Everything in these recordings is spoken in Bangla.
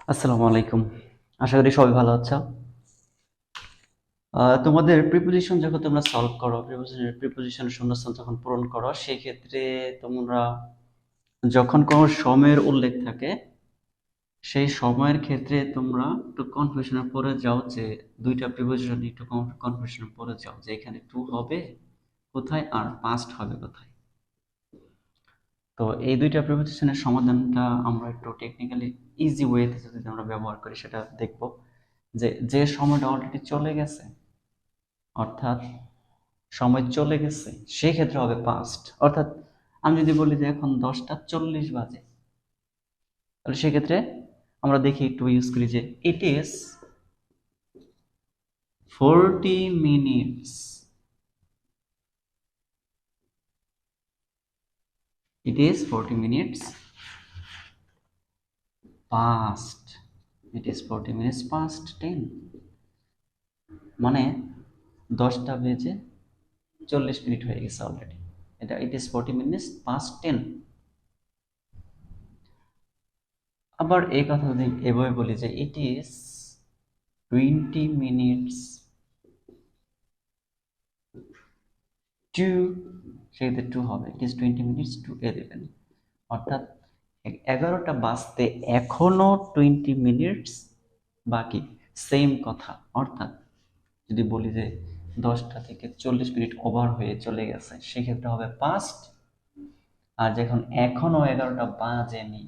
আসসালামু আলাইকুম। আশা করি সবাই ভালো আছো। তোমাদের প্রিপোজিশন যখন তোমরা সলভ করো, প্রিপোজিশনের শূন্যস্থান যখন পূরণ করো, সেই ক্ষেত্রে তোমরা যখন কোনো সময়ের উল্লেখ থাকে, সেই সময়ের ক্ষেত্রে তোমরা একটু কনফিউশনে পড়ে যাও যে দুইটা প্রিপোজিশন একটু কনফিউশনে পড়ে যাও যে এখানে টু হবে কোথায় আর পাস্ট হবে কোথায়। তো এই দুইটা প্রিপোজিশনের সমাধানটা আমরা একটু টেকনিক্যালি ইজি ওয়েতে যদি আমরা ব্যবহার করি সেটা দেখব। যে সময়টা অলরেডি চলে গেছে, অর্থাৎ সময় চলে গেছে, সেই ক্ষেত্রে হবে পাস্ট। অর্থাৎ আমি যদি বলি যে এখন 10টা 40 বাজে, তাহলে সেক্ষেত্রে আমরা দেখি একটু ইউজ করি যে it is 40 minutes, it is 40 minutes past, it is 40 minutes past 10, মানে 10টা বেজে 40 মিনিট হয়ে গেছে অলরেডি। এটা ইট ইজ 40 মিনিটস পাস্ট 10। আবার এই কথা যদি এভাবে বলি যে ইট ইজ 20 মিনিটস টু, সেক্ষেত্রে টু হবে, ইট ইজ 20 মিনিটস টু 11, অর্থাৎ 11টা বাজতে এখনো 20 মিনিটস বাকি। সেম কথা, অর্থাৎ যদি বলি যে 10টা থেকে 40 মিনিট ওভার হয়ে চলে গেছে, সেক্ষেত্রে হবে পাস্ট। আর যখন এখনো 11টা বাজেনি,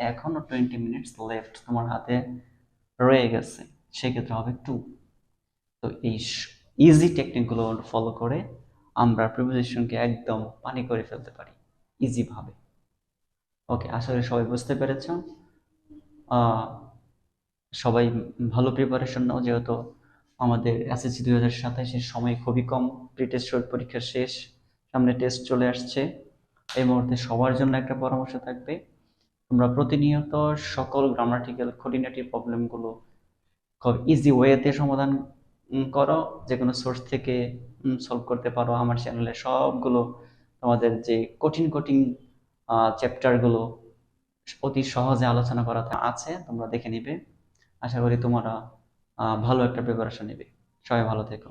এখনো 20 মিনিটস লেফট তোমার হাতে রয়ে গেছে, সেক্ষেত্রে হবে টু। তো এই ইজি টেকনিকগুলো ফলো করে আমরা প্রিপোজিশনকে একদম পানি করে ফেলতে পারি ইজি ভাবে। ওকে, আশা করি সবাই বুঝতে পেরেছ। আহ, সবাই ভালো প্রিপারেশন নাও, যেহেতু আমাদের এসএসসি 2027-এর সময় খুবই কম, প্রি টেস্ট পরীক্ষা শেষ, সামনে টেস্ট চলে আসছে। এই মুহূর্তে সবার জন্য একটা পরামর্শ থাকবে, তোমরা প্রতিনিয়ত সকল গ্রামাটিক্যাল খুঁটিনাটি প্রবলেমগুলো খুব ইজি ওয়েতে সমাধান করো, যে কোনো সোর্স থেকে সলভ করতে পারো। আমার চ্যানেলে সবগুলো তোমাদের যে কঠিন কঠিন চ্যাপ্টারগুলো অতি সহজে আলোচনা করা আছে, তোমরা দেখে নিবে। আশা করি তোমরা ভালো একটা প্রিপারেশন নেবে। সবাই ভালো থেকো।